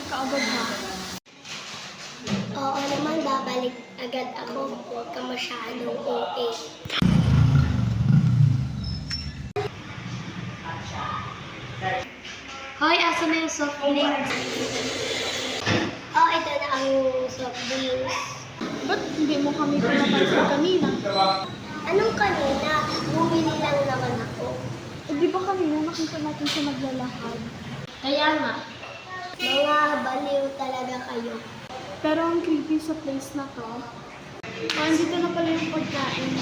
babalik ka agad ha. Oo naman, babalik agad ako. Huwag ka masyadong OA. Hoy, asa na yung soft drinks? Oh, ito na ang soft drinks. Ba't hindi mo kami pinapansin kanina? Anong kanina? Bumili lang naman ako. Eh, di ba kanina nakita natin siya naglalakad? Kaya nga. Mga baliw talaga kayo. Pero ang creepy sa place na to. Oh, andito na pala yung pagkain.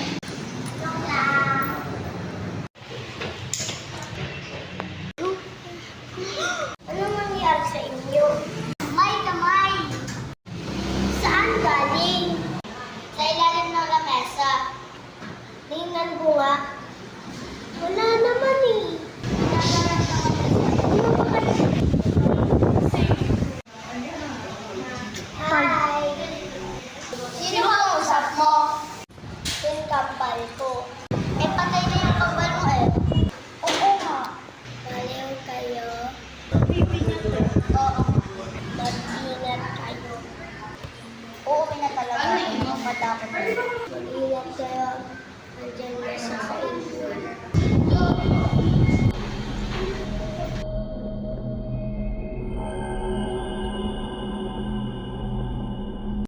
Anong nangyari sa inyo? May kamay! Saan galing? Sa ilalim ng lamesa. Tingnan ko nga. Wala naman eh. Ano ba kayo? Hi! Sino ang usap mo? Yung kambal ko. Eh, patay na yung kambal mo eh. Oo nga. Baliw kayo. Oo. Mag-ingat kayo. Uuwi na talaga. Matakot. Mag-ingat kayo. Nandiyan na siya sa inyo.